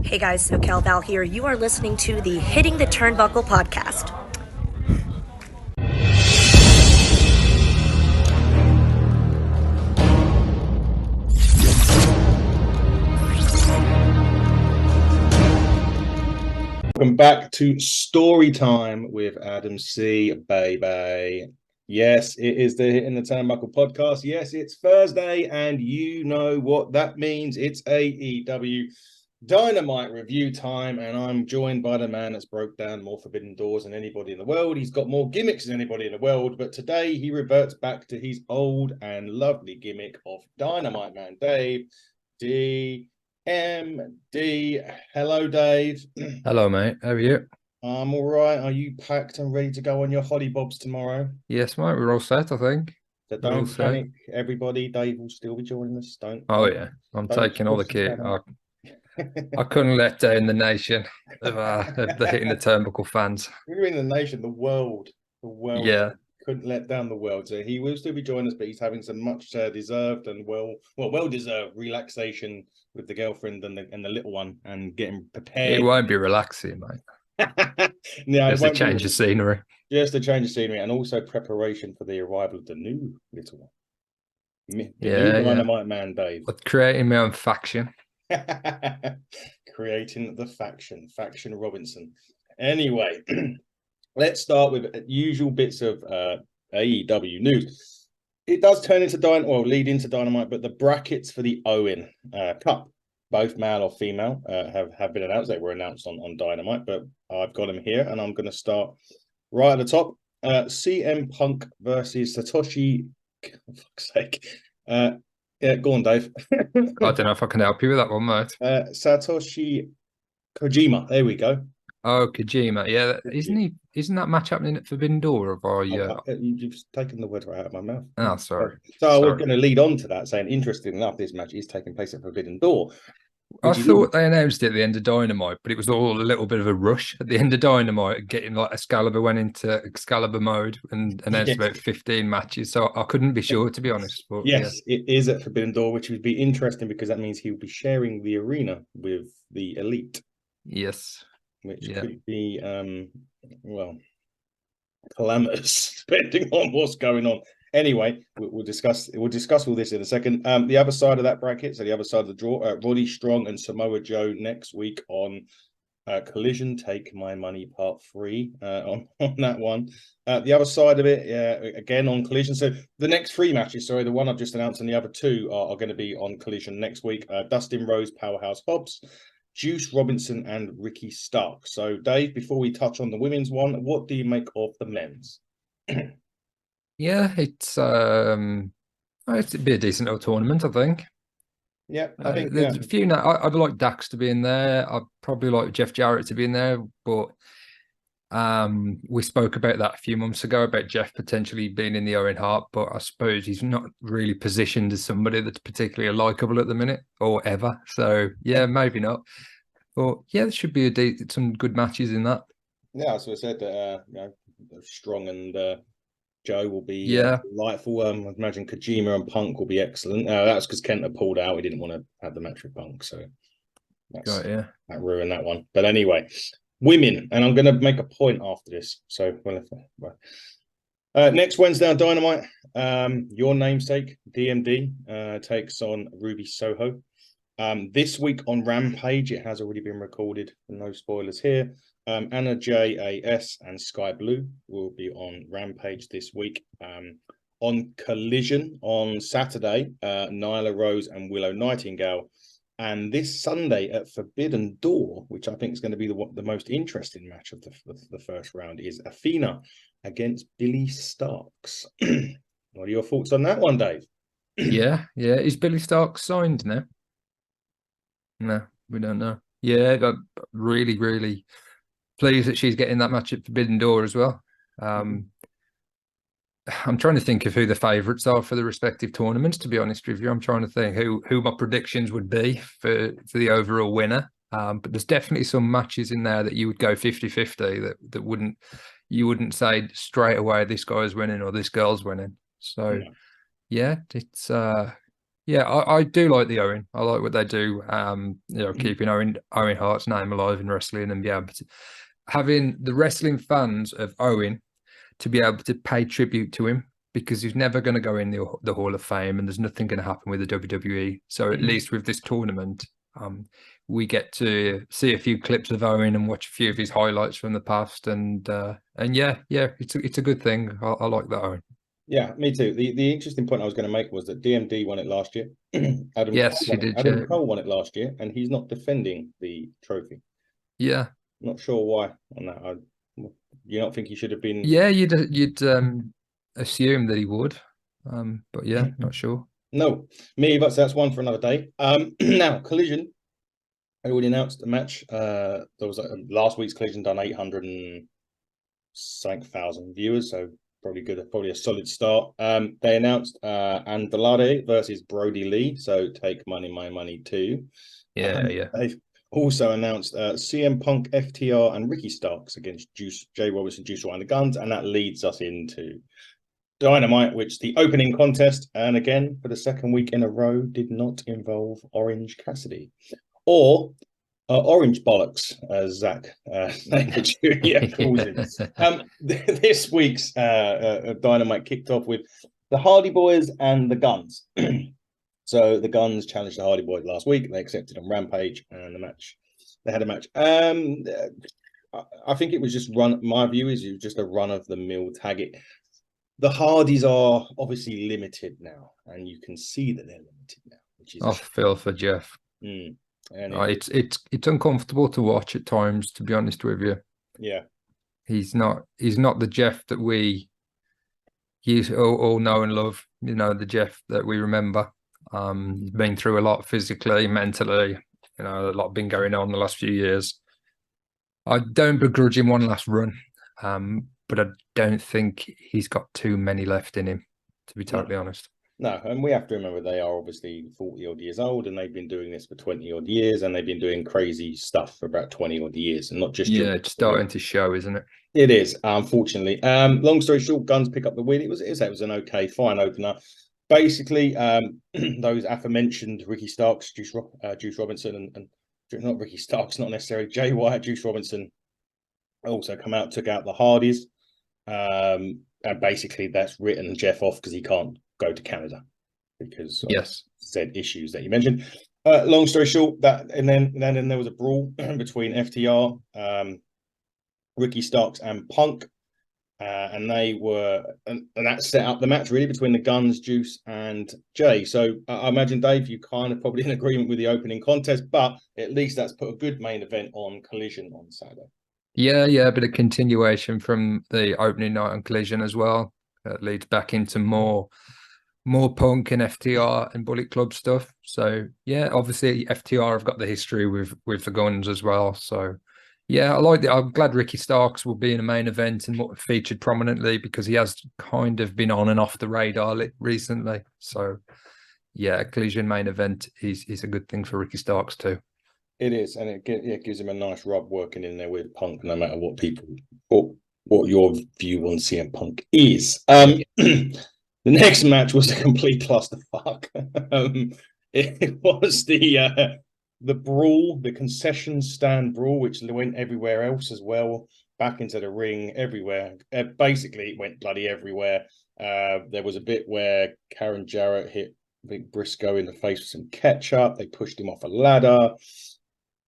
Hey guys, SoCal Val here. You are listening to the Hitting the Turnbuckle podcast. Welcome back to Story Time with Adam C. Baby. Yes, it is the Hitting the Turnbuckle podcast. Yes, it's Thursday, and you know what that means. It's AEW Dynamite review time, and I'm joined by the man that's broke down more Forbidden Doors than anybody in the world. He's got more gimmicks than anybody in the world, but today he reverts back to his old and lovely gimmick of Dynamite Man. Dave D. MD. Hello, Dave. Hello, mate. How are you? I'm all right. Are you packed and ready to go on your holly bobs tomorrow? Yes, mate. We're all set, I think. So We're all don't set. panic, everybody. Dave will still be joining us. Oh, yeah. I'm taking all the kit. I couldn't let down the nation of the Hitting the Turnbuckle fans. We're in the nation, the world. Yeah. Couldn't let down the world. So he will still be joining us, but he's having some much deserved and well deserved relaxation with the girlfriend and the little one, and getting prepared. It won't be relaxing, mate. No, Just a change of scenery. Just a change of scenery, and also preparation for the arrival of the new little one. The new Dynamite Man, Dave. Creating my own faction. Creating the faction Robinson. Anyway, let's start with usual bits of AEW news. It does turn into lead into Dynamite, but the brackets for the Owen Cup, both male or female, have been announced. They were announced on Dynamite, but I've got them here, and I'm going to start right at the top. CM Punk versus Satoshi. For fuck's sake. Yeah, go on, Dave. I don't know if I can help you with that one, mate. Satoshi Kojima. There we go. Oh, Kojima. Yeah, isn't that match happening at Forbidden Door? You've taken the word right out of my mouth. Oh, sorry. So we're going to lead on to that, saying, interesting enough, this match is taking place at Forbidden Door. I thought they announced it at the end of Dynamite, but it was all a little bit of a rush at the end of Dynamite. Getting like Excalibur went into Excalibur mode and announced about 15 matches. So I couldn't be sure, to be honest. But yes, it is at Forbidden Door, which would be interesting because that means he'll be sharing the arena with the Elite. Yes. Which could be, calamitous, depending on what's going on. Anyway, we'll discuss all this in a second. The other side of that bracket, so the other side of the draw, Roddy Strong and Samoa Joe next week on Collision. Take My Money Part 3 on that one. The other side of it, again on Collision. So the next 3 matches, the one I've just announced and the other 2 are going to be on Collision next week. Dustin Rose, Powerhouse Hobbs, Juice Robinson, and Ricky Stark. So, Dave, before we touch on the women's one, what do you make of the men's? Yeah, it's be a decent little tournament, I think. Yeah, I think there's a few. I'd like Dax to be in there. I'd probably like Jeff Jarrett to be in there, but we spoke about that a few months ago about Jeff potentially being in the Owen Hart, but I suppose he's not really positioned as somebody that's particularly likable at the minute or ever. So yeah, maybe not. But yeah, there should be some good matches in that. Yeah, so I said, Strong and Joe will be delightful. I imagine Kojima and Punk will be excellent. That's because Kenta pulled out. He didn't want to have the match with Punk, so that ruined that one. But anyway, women, and I'm going to make a point after this. So, next Wednesday on Dynamite, your namesake, DMD, takes on Ruby Soho. This week on Rampage, it has already been recorded, no spoilers here. Anna J.A.S. and Sky Blue will be on Rampage this week. On Collision on Saturday, Nyla Rose and Willow Nightingale. And this Sunday at Forbidden Door, which I think is going to be the most interesting match of the first round, is Athena against Billy Starks. What are your thoughts on that one, Dave? Yeah. Is Billy Starks signed now? No, we don't know. Yeah, got really, really pleased that she's getting that match at Forbidden Door as well. I'm trying to think of who the favourites are for the respective tournaments, to be honest with you. I'm trying to think who my predictions would be for the overall winner. But there's definitely some matches in there that you would go 50-50 that you wouldn't say straight away this guy's winning or this girl's winning. So yeah, it's Yeah, I do like the Owen. I like what they do. Mm. Keeping Owen Hart's name alive in wrestling, and having the wrestling fans of Owen to be able to pay tribute to him, because he's never going to go in the Hall of Fame, and there's nothing going to happen with the WWE. So at least with this tournament, we get to see a few clips of Owen and watch a few of his highlights from the past, and yeah, it's a good thing. I like that, Owen. Yeah, me too. The interesting point I was going to make was that DMD won it last year. Yes, she did. Adam Yeah, Cole won it last year, and he's not defending the trophy. yeah, Not sure why on that. You don't think he should have been? yeah. You'd assume that he would, but yeah, not sure. No, me, but that's one for another day. Now Collision. I already announced the match. There was last week's Collision done 800 and something thousand viewers, so probably good, probably a solid start. They announced Andrade versus Brody Lee, so take money, my money too. Yeah. They've also announced CM Punk, FTR, and Ricky Starks against Jay Robertson, Juice and the Guns, and that leads us into Dynamite, which the opening contest, and again for the second week in a row, did not involve Orange Cassidy or Orange Bollocks, as Zach Jr. calls him. This week's Dynamite kicked off with the Hardy Boys and the Guns. So the Guns challenged the Hardy Boys last week. They accepted on Rampage, and they had a match. I think it was just run. My view is it was just a run of the mill tag. The Hardys are obviously limited now, and you can see that they're limited now, which is I feel for Jeff. Mm. And it's uncomfortable to watch at times, to be honest with you. Yeah, he's not the Jeff that we all know and love. You know, the Jeff that we remember. He's been through a lot physically, mentally. You know, a lot been going on the last few years. I don't begrudge him one last run, but I don't think he's got too many left in him, to be totally honest. No, and we have to remember they are obviously 40 odd years old, and they've been doing this for 20 odd years, and they've been doing crazy stuff for about 20 odd years, and not just it's starting to show, isn't it? It is, unfortunately. Long story short, Guns pick up the win. It was an okay, fine opener. Basically, those aforementioned Ricky Starks, Juice Robinson, and not Ricky Starks, not necessarily Jay White, Juice Robinson, also come out, took out the Hardys, and basically that's written Jeff off because he can't go to Canada because of said issues that you mentioned. Long story short, and then there was a brawl between FTR, Ricky Starks, and Punk, and that set up the match really between the Guns, Juice, and Jay. So I imagine, Dave, you kind of probably in agreement with the opening contest, but at least that's put a good main event on Collision on Saturday. Yeah, a bit of continuation from the opening night on Collision as well. That leads back into more Punk and FTR and Bullet Club stuff. So yeah, obviously FTR have got the history with the Guns as well. So yeah, I like it. I'm glad Ricky Starks will be in a main event and featured prominently, because he has kind of been on and off the radar recently. So yeah, Collision main event is a good thing for Ricky Starks too. It is, and it gives him a nice rub working in there with Punk, no matter what your view on CM Punk is. The next match was a complete clusterfuck. It was the brawl, the concession stand brawl, which went everywhere else as well, back into the ring, everywhere. Basically, it went bloody everywhere. There was a bit where Karen Jarrett hit Big Briscoe in the face with some ketchup. They pushed him off a ladder.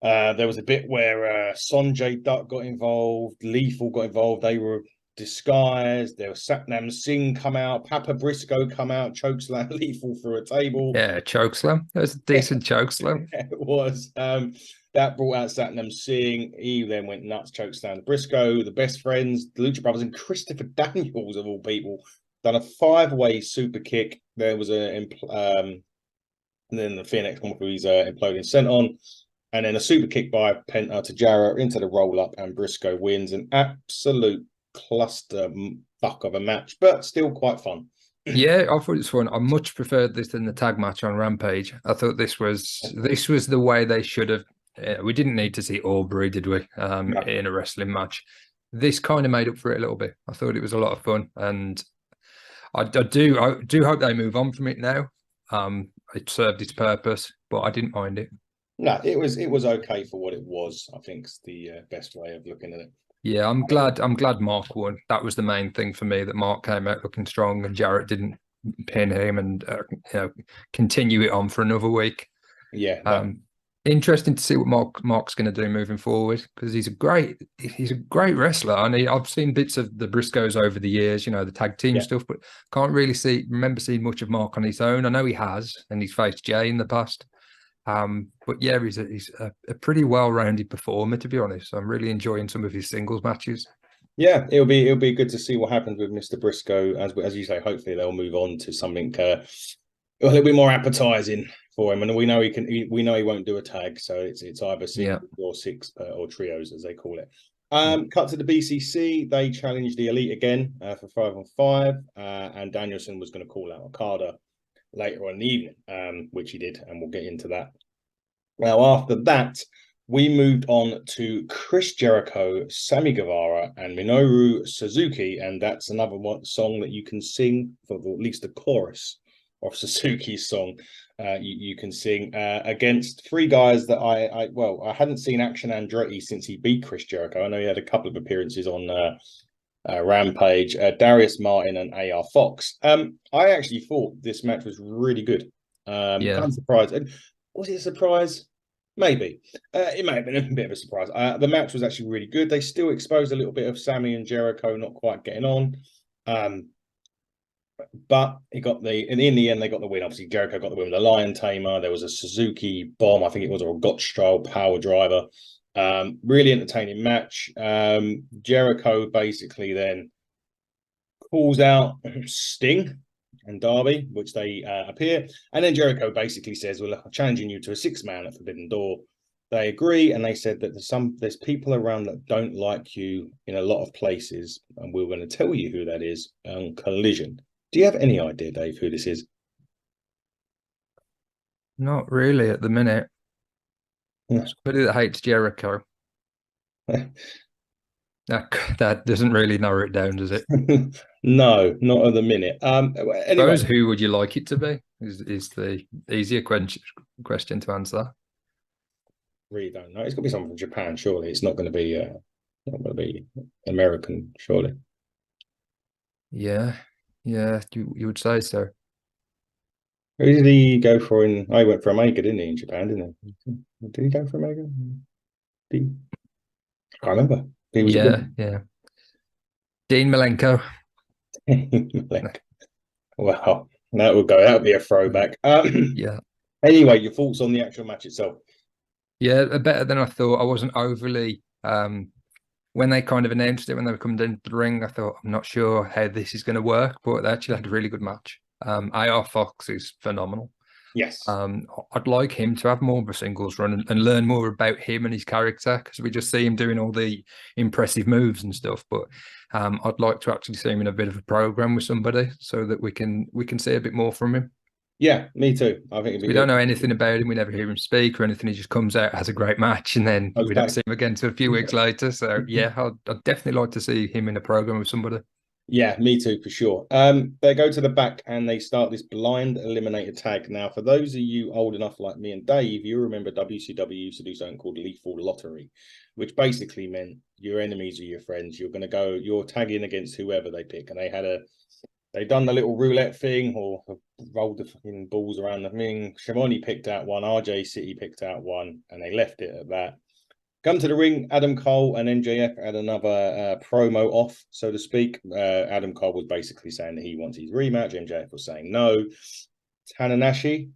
There was a bit where Sonjay Dutt got involved, Lethal got involved. They were disguised. There was Satnam Singh come out, Papa Briscoe come out, chokeslam Lethal through a table. Yeah, chokeslam. That was a decent chokeslam. It was. That brought out Satnam Singh. He then went nuts, chokeslam Briscoe, the Best Friends, the Lucha Brothers, and Christopher Daniels, of all people, done a 5-way super kick. There was and then the Phoenix one with his imploding senton. And then a super kick by Penta to Jarrett into the roll-up, and Briscoe wins. An absolute cluster fuck of a match, but still quite fun. Yeah, I thought it was fun. I much preferred this than the tag match on Rampage. I thought this was the way they should have. We didn't need to see Aubrey, did we? No. In a wrestling match. This kind of made up for it a little bit. I thought it was a lot of fun, and I do hope they move on from it now. it served its purpose, but I didn't mind it. No, it was okay for what it was. I think it's the best way of looking at it. Yeah, I'm glad Mark won. That was the main thing for me, that Mark came out looking strong and Jarrett didn't pin him and continue it on for another week. Yeah. Interesting to see what Mark's going to do moving forward, because he's a great wrestler. And I've seen bits of the Briscoes over the years, the tag team stuff, but can't really remember seeing much of Mark on his own. I know he has, and he's faced Jay in the past. But yeah, he's a pretty well-rounded performer, to be honest. I'm really enjoying some of his singles matches. Yeah, it'll be good to see what happens with Mr. Briscoe. As you say, hopefully they'll move on to something a little bit more appetizing for him. And we know we know he won't do a tag, so it's either singles or six or trios, as they call it. Cut to the BCC. They challenged the Elite again for 5-on-5, and Danielson was going to call out Okada later on in the evening, which he did, and we'll get into that. Now, after that, we moved on to Chris Jericho, Sammy Guevara, and Minoru Suzuki, and that's another song that you can sing, for at least the chorus of Suzuki's song. You can sing against three guys that I hadn't seen Action Andretti since he beat Chris Jericho. I know he had a couple of appearances on Rampage, Darius Martin and AR Fox. I actually thought this match was really good. Kind of surprised. Was it a surprise? Maybe. It may have been a bit of a surprise. The match was actually really good. They still exposed a little bit of Sammy and Jericho not quite getting on. But in the end, they got the win. Obviously, Jericho got the win with the Lion Tamer. There was a Suzuki bomb, I think it was, or a Gotch-style power driver. Really entertaining match. Jericho basically then calls out Sting and Darby, which they appear. And then Jericho basically says, well, look, I'm challenging you to a 6-man at Forbidden Door. They agree, and they said that there's people around that don't like you in a lot of places, and we're going to tell you who that is on Collision. Do you have any idea, Dave, who this is? Not really at the minute. Somebody that hates Jericho. That doesn't really narrow it down, does it? No, not at the minute. Anyway, who would you like it to be? Is the easier question to answer. Really don't know. It's got to be someone from Japan, surely. It's not going to be American, surely. Yeah, you would say so. Who did he go for he went for Omega, didn't he, in Japan, didn't he? Did he go for Omega? I can't remember. He was yeah. Dean Malenko. Wow, that would be a throwback. Yeah. Anyway, your thoughts on the actual match itself? Yeah, better than I thought. I wasn't overly when they kind of announced it, when they were coming down the ring, I thought, I'm not sure how this is going to work, but they actually had a really good match. AR Fox is phenomenal. Yes. I'd like him to have more of a singles run and learn more about him and his character, because we just see him doing all the impressive moves and stuff. But I'd like to actually see him in a bit of a program with somebody so that we can see a bit more from him. Yeah, me too. I think we don't know anything about him. We never hear him speak or anything. He just comes out, has a great match, and then we don't see him again until a few weeks later. So yeah, I'd definitely like to see him in a program with somebody. Yeah, me too, for sure. They go to the back and they start this blind eliminator tag. Now, for those of you old enough like me and Dave, you remember WCW used to do something called Lethal Lottery, which basically meant your enemies are your friends. You're tagging against whoever they pick. And they'd done the little roulette thing, or rolled the fucking balls around the ring. Shivani picked out one, RJ City picked out one, and they left it at that. Come to the ring, Adam Cole and MJF had another promo off, so to speak. Adam Cole was basically saying that he wants his rematch. MJF was saying no. Tanahashi,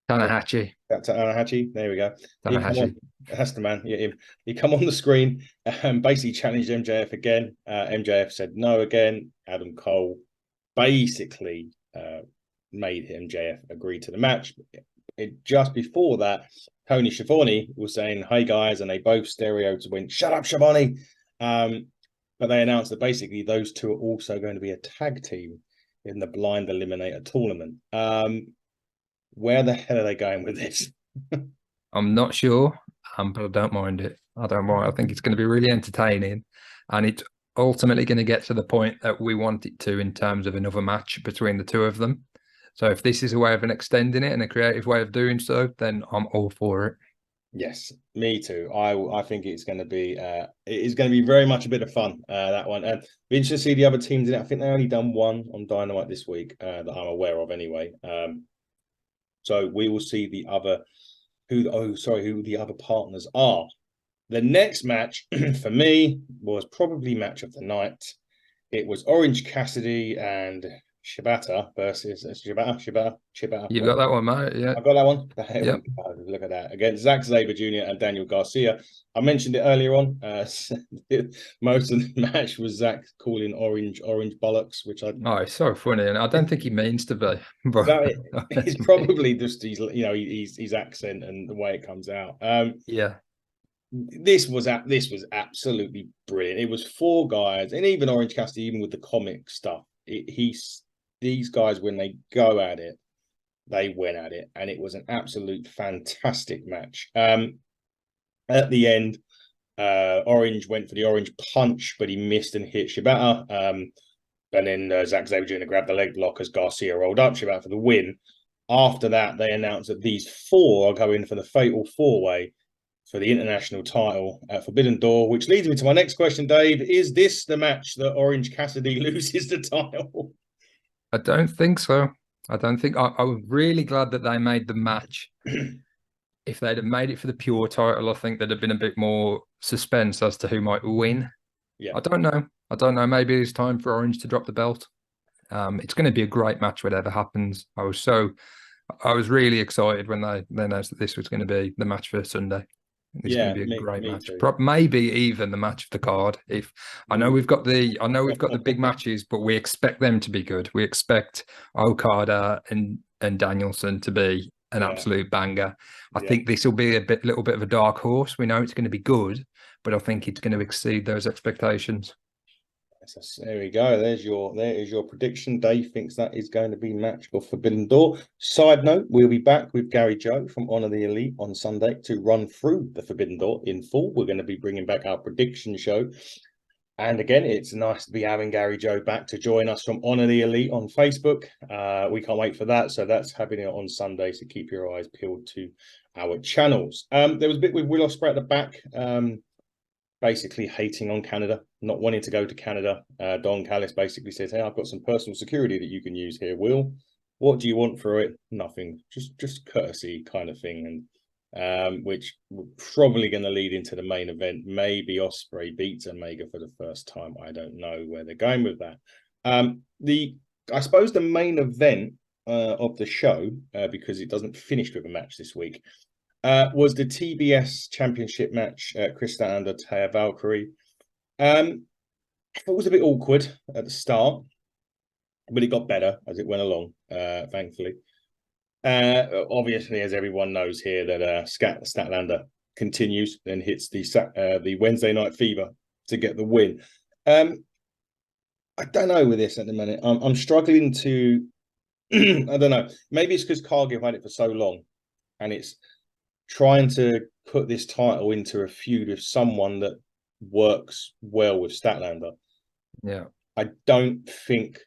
there we go. That's the man. Yeah, him. He come on the screen and basically challenged MJF again. MJF said no again. Adam Cole basically made MJF agree to the match. Just before that, Tony Schiavone was saying, "Hey guys," and they both went, "Shut up, Schiavone." But they announced that basically those two are also going to be a tag team in the Blind Eliminator tournament. Where the hell are they going with this? I'm not sure, but I don't mind it. I think it's going to be really entertaining, and it's ultimately going to get to the point that we want it to in terms of another match between the two of them. So if this is a way of extending it and a creative way of doing so, then I'm all for it. Yes, me too. I think it's going to be it is going to be very much a bit of fun, that one. And be interested to see the other teams in it. I think they only done one on Dynamite this week, that I'm aware of anyway. So we will see the other who the other partners are. The next match for me was probably match of the night. It was Orange Cassidy and Shibata versus Shibata. You got that one, mate? Yeah. I got that one. Yep. Look at that. Against Zack Sabre Jr. and Daniel Garcia. I mentioned it earlier on. Most of the match was Zack calling orange bollocks, which I... Oh, it's so funny. And I don't think he means to be. But No, it's probably just his accent and the way it comes out. Yeah. This was absolutely brilliant. It was four guys, and even Orange Cassidy, even with the comic stuff, these guys, when they go at it, they went at it, and it was an absolute fantastic match. At the end, Orange went for the orange punch, but he missed and hit Shibata. And then Zack Sabre Jr. grabbed the leg block as Garcia rolled up Shibata for the win. After that, they announced that these four are going for the fatal four-way for the international title at Forbidden Door, which leads me to my next question, Dave. Is this the match that Orange Cassidy loses the title? I don't think so. I don't think I was really glad that they made the match. If they'd have made it for the pure title, I think there'd have been a bit more suspense as to who might win. Yeah. I don't know. Maybe it's time for Orange to drop the belt. It's going to be a great match, whatever happens. I was really excited when they announced that this was going to be the match for Sunday. It's going to be a great match. Maybe even the match of the card. I know we've got the big matches, but we expect them to be good. We expect Okada and Danielson to be an absolute banger. I think this will be little bit of a dark horse. We know it's going to be good, but I think it's going to exceed those expectations. There we go. There is your prediction. Dave thinks that is going to be match for Forbidden Door. Side note, we'll be back with Gary Joe from Honor the Elite on Sunday to run through the Forbidden Door in full. We're going to be bringing back our prediction show. And again, it's nice to be having Gary Joe back to join us from Honor the Elite on Facebook. We can't wait for that. So that's happening on Sunday. So keep your eyes peeled to our channels. There was a bit with Will Ospreay at the back. Basically hating on Canada, not wanting to go to Canada. Don Callis basically says, "Hey, I've got some personal security that you can use here, Will. What do you want for it? Nothing, just courtesy kind of thing." And which we're probably going to lead into the main event. Maybe Ospreay beats Omega for the first time. I don't know where they're going with that. I suppose the main event of the show, because it doesn't finish with a match this week, was the TBS Championship match, Chris Statlander, Taya Valkyrie. It was a bit awkward at the start, but it got better as it went along, thankfully. Obviously, as everyone knows here, that Statlander continues and hits the Wednesday Night Fever to get the win. I don't know with this at the minute. I'm struggling to... I don't know. Maybe it's because Cargill had it for so long, and it's trying to put this title into a feud with someone that works well with Statlander. Yeah. I don't think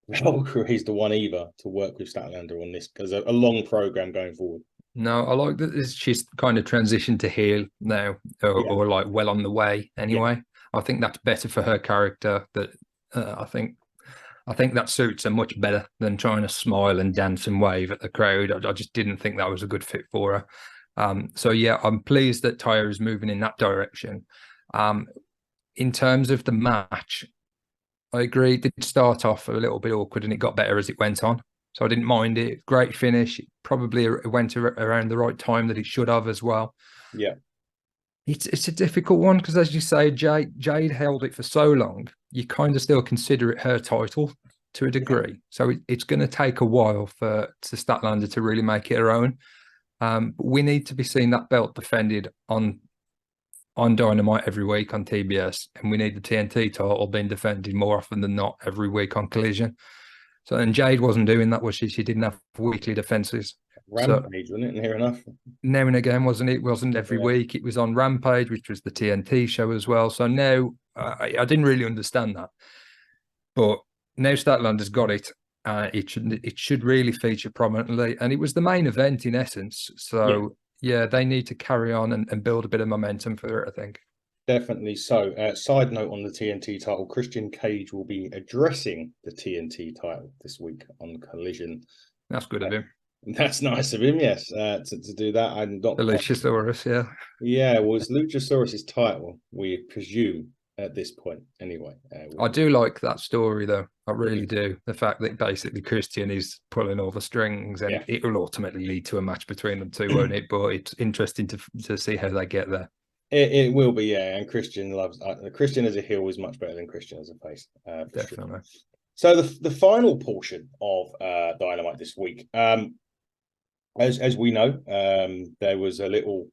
Valkyrie is the one either to work with Statlander on this, because a long program going forward. No, I like that she's kind of transitioned to heel now, or like well on the way anyway. Yeah. I think that's better for her character. That I think that suits her much better than trying to smile and dance and wave at the crowd. I just didn't think that was a good fit for her. So yeah, I'm pleased that Taya is moving in that direction. In terms of the match, I agree. It did start off a little bit awkward, and it got better as it went on. So I didn't mind it. Great finish. It probably went around the right time that it should have as well. Yeah, it's a difficult one because, as you say, Jade held it for so long. You kind of still consider it her title to a degree. Yeah. So it's going to take a while for Statlander to really make it her own. But we need to be seeing that belt defended on Dynamite every week on TBS, and we need the TNT title being defended more often than not every week on Collision. So, and Jade wasn't doing that, was she? She didn't have weekly defenses. Rampage, wasn't it? Near enough. Now and again, wasn't it? It wasn't every week. It was on Rampage, which was the TNT show as well. So now I didn't really understand that. But now Statlander's got it. It should really feature prominently, and it was the main event in essence. So yeah, they need to carry on and build a bit of momentum for it, I think. Definitely so. Side note on the TNT title, Christian Cage will be addressing the TNT title this week on Collision. That's good of him. That's nice of him, yes, to do that. I'm not The Luchasaurus, yeah. Yeah, well, it's Luchasaurus's title, we presume, at this point, anyway. I do like that story, though. I really do. The fact that basically Christian is pulling all the strings, and it will ultimately lead to a match between them two, won't it? But it's interesting to see how they get there. It will be, yeah. And Christian loves Christian as a heel is much better than Christian as a face. Definitely. Sure. So the final portion of Dynamite this week, as we know, there was a little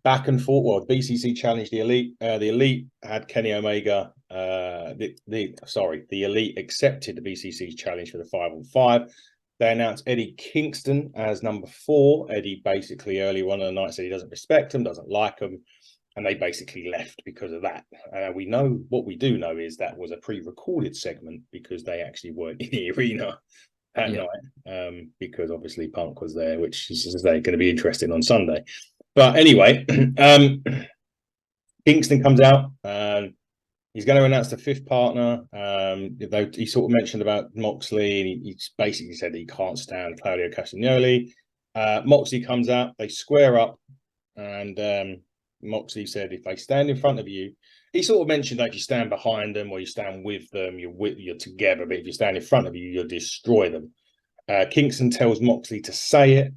back and forth. Well, BCC challenged the Elite. The Elite had Kenny Omega. The Elite accepted the BCC's challenge for the 5-on-5. They announced Eddie Kingston as number 4. Eddie basically early on in the night said he doesn't respect him, doesn't like him, and they basically left because of that. We know what we do know is that was a pre-recorded segment because they actually weren't in the arena that night, because obviously Punk was there, which is going to be interesting on Sunday. But anyway, Kingston comes out. He's going to announce the 5th partner. Though he sort of mentioned about Moxley, and he basically said that he can't stand Claudio Castagnoli. Moxley comes out. They square up, and Moxley said, "If they stand in front of you," he sort of mentioned that if you stand behind them or you stand with them, you're together. But if you stand in front of you, you'll destroy them. Kingston tells Moxley to say it,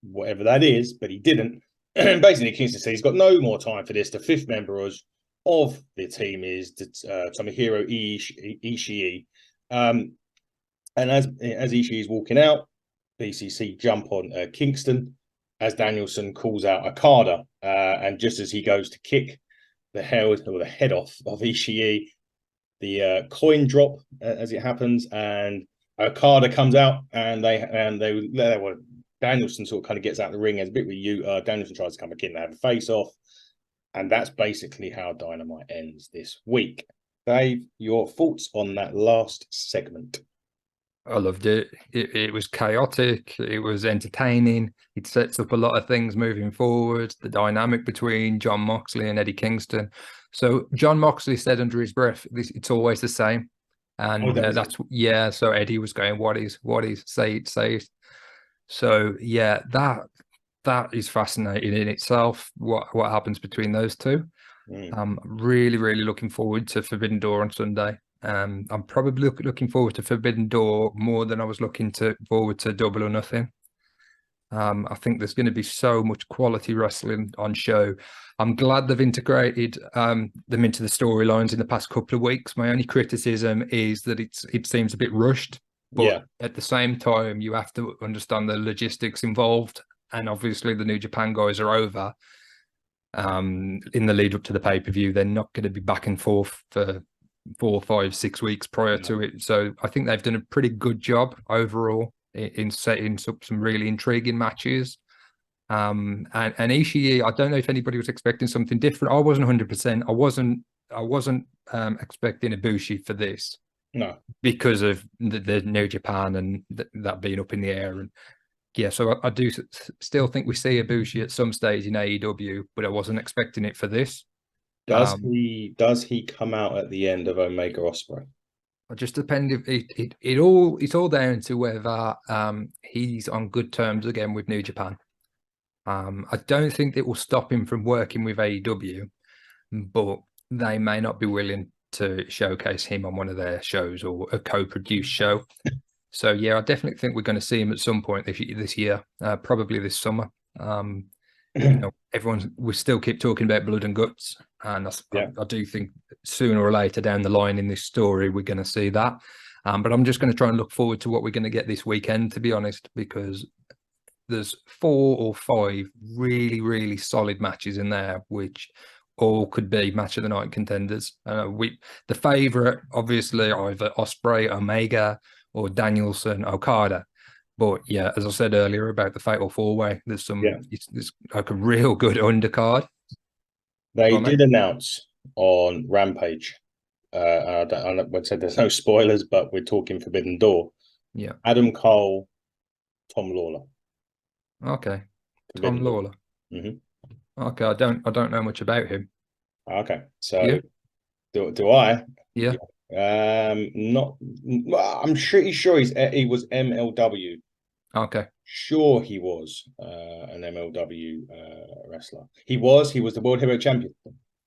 whatever that is, but he didn't. Basically, Kingston said he's got no more time for this. The 5th member of the team is Tomohiro Ishii. And as Ishii is walking out, BCC jump on Kingston as Danielson calls out Okada. And just as he goes to kick the head off of Ishii, the coin drop as it happens, and Okada comes out, and Danielson sort of kind of gets out of the ring as a bit with you. Danielson tries to come back in and have a face off. And that's basically how Dynamite ends this week. Dave, your thoughts on that last segment? I loved it. It was chaotic. It was entertaining. It sets up a lot of things moving forward. The dynamic between Jon Moxley and Eddie Kingston. So Jon Moxley said under his breath, "It's always the same." And so Eddie was going, what is, say it. So yeah, that is fascinating in itself, what happens between those two. I'm really, really looking forward to Forbidden Door on Sunday. I'm probably looking forward to Forbidden Door more than I was looking forward to Double or Nothing. I think there's going to be so much quality wrestling on show. I'm glad they've integrated them into the storylines in the past couple of weeks. My only criticism is that it seems a bit rushed, but at the same time, you have to understand the logistics involved. And obviously, the New Japan guys are over in the lead up to the pay-per-view. They're not going to be back and forth for 4, 5, 6 weeks prior to it. So I think they've done a pretty good job overall in setting up some really intriguing matches. And Ishii, I don't know if anybody was expecting something different. I wasn't 100%. I wasn't expecting Ibushi for this. No, because of the New Japan and that being up in the air. And yeah, so I do still think we see Ibushi at some stage in AEW, but I wasn't expecting it for this. Does he come out at the end of Omega Ospreay? It just depends if it's all down to whether he's on good terms again with New Japan. I don't think it will stop him from working with AEW, but they may not be willing to showcase him on one of their shows or a co-produced show. So yeah, I definitely think we're going to see him at some point this year, probably this summer. We still keep talking about blood and guts, and I do think sooner or later down the line in this story we're going to see that. But I'm just going to try and look forward to what we're going to get this weekend, to be honest, because there's 4 or 5 really, really solid matches in there, which all could be match of the night contenders. The favourite, obviously, either Ospreay, Omega, or Danielson, Okada. But yeah, as I said earlier about the Fatal 4-Way, there's like a real good undercard. They did announce on Rampage. I said there's no spoilers, but we're talking Forbidden Door. Yeah. Adam Cole, Tom Lawler. Okay. Tom Forbidden Door. Lawler. Mhm. Okay, I don't know much about him. Okay, so Yeah. do I? Yeah. Not. Well, I'm pretty sure he was MLW. Okay. Sure, he was an MLW wrestler. He was the world heavyweight champion.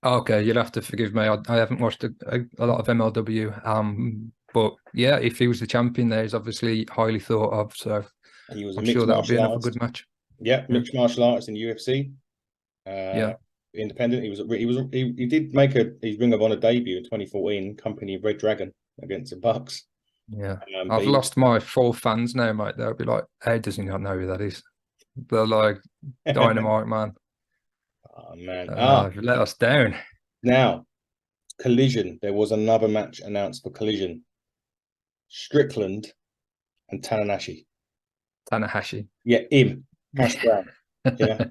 Okay, you'll have to forgive me. I haven't watched a lot of MLW. But yeah, if he was the champion there, he's obviously highly thought of. So He was a I'm mixed sure that'll be martial another artist. good match. Yeah, Yeah. mixed martial artist in UFC. Yeah. Independent. He did make his Ring of Honor debut in 2014, company of Red Dragon against the Bucks. Yeah. But I've lost my full fans now, mate. They'll be like, how does he not know who that is? They're like, Dynamite, man. Oh man. You've let us down. Now, Collision. There was another match announced for Collision. Strickland and Tanahashi. Tanahashi. Yeah, him. Hash brown. Yeah.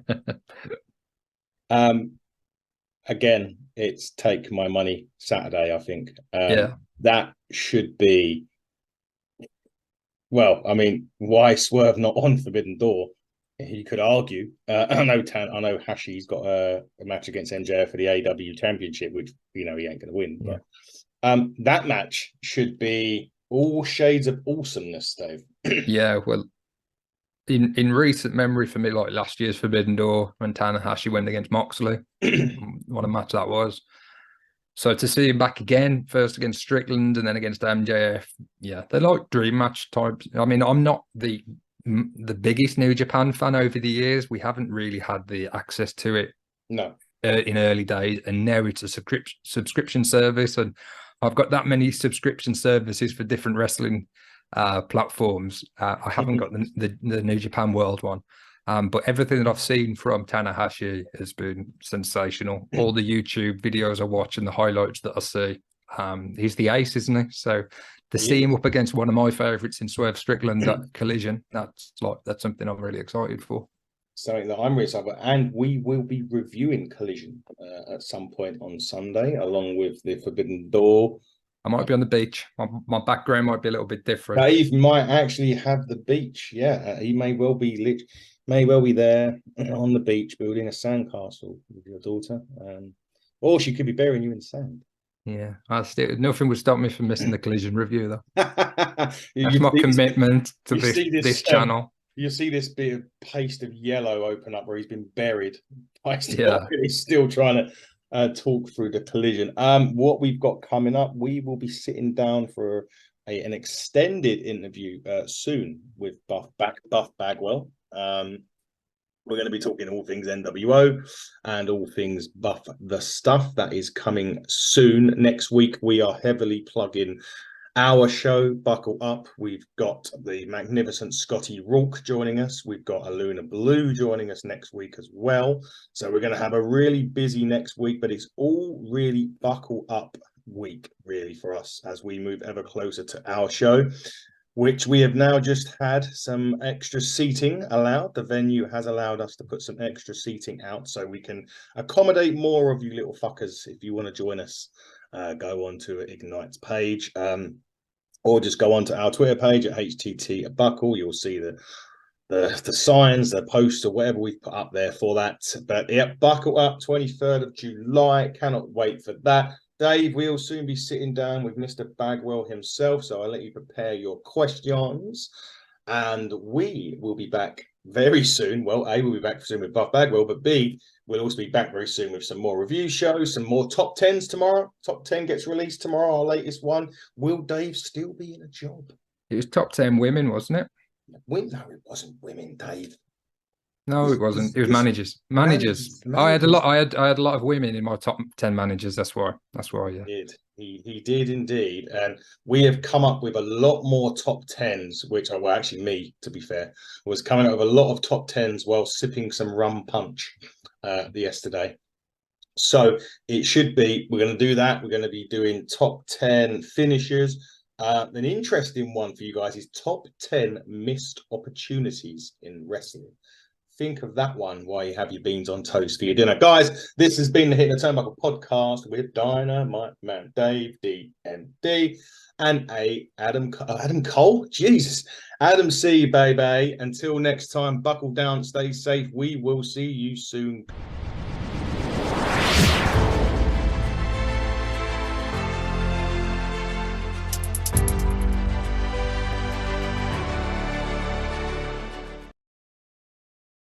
Again, it's take my money Saturday, I think. Yeah. That should be, well, I mean, why Swerve not on Forbidden Door? You could argue. I know Hashi's got a match against MJF for the AW Championship, which he ain't going to win. Yeah. But that match should be all shades of awesomeness, Dave. Yeah, well, in recent memory for me, like last year's Forbidden Door when Tanahashi went against Moxley, what a match that was. So to see him back again, first against Strickland and then against MJF, yeah, they're like dream match types. I mean, I'm not the biggest New Japan fan over the years. We haven't really had the access to it No. in early days, and now it's a subscription service, and I've got that many subscription services for different wrestling platforms. I haven't got the New Japan World one. But everything that I've seen from Tanahashi has been sensational. All the YouTube videos I watch and the highlights that I see, he's the ace, isn't he? So to see him up against one of my favourites in Swerve Strickland at Collision, that's something I'm really excited for. Something that I'm really excited about, and we will be reviewing Collision at some point on Sunday, along with the Forbidden Door. I might be on the beach. My background might be a little bit different. Dave might actually have the beach. Yeah, he may well be there on the beach building a sandcastle with your daughter, or she could be burying you in sand. Yeah, nothing would stop me from missing the Collision review, though. That's You my see commitment to see this channel. You see this bit of paste of yellow open up where he's been buried. Yeah. He's still trying to talk through the Collision. What we've got coming up, we will be sitting down for an extended interview soon with Buff Bagwell. We're going to be talking all things NWO and all things Buff the Stuff. That is coming soon. Next week, we are heavily plugging our show, Buckle Up. We've got the magnificent Scotty Rourke joining us. We've got Aluna Blue joining us next week as well. So we're going to have a really busy next week, but it's all really Buckle Up week, really, for us as we move ever closer to our show, which we have now just had some extra seating allowed. The venue has allowed us to put some extra seating out so we can accommodate more of you little fuckers. If you want to join us, go on to Ignite's page, or just go onto our Twitter page at HTT Buckle. You'll see the signs, the posts, or whatever we've put up there for that. But yeah, Buckle Up, 23rd of July. Cannot wait for that. Dave, we'll soon be sitting down with Mr. Bagwell himself, so I'll let you prepare your questions. And we will be back very soon. Well, A, we'll be back soon with Buff Bagwell, but B, we'll also be back very soon with some more review shows, some more top 10s tomorrow. Top 10 gets released tomorrow, our latest one. Will Dave still be in a job? It was top 10 women, wasn't it? No, it wasn't women, Dave. No, it wasn't. It was managers. Managers. I had a lot of women in my top 10 managers. That's why. Yeah. He did indeed. And we have come up with a lot more top 10s, which are, well, actually me, to be fair, was coming up with a lot of top 10s while sipping some rum punch yesterday. So it should be, we're going to do that. We're going to be doing top 10 finishers. An interesting one for you guys is top 10 missed opportunities in wrestling. Think of that one while you have your beans on toast for your dinner. Guys, this has been the Hitting the Turnbuckle podcast with Dynamite Man Dave, DMD. and a Adam Cole. Jesus, Adam C, baby. Until next time, buckle down, stay safe. We will see you soon.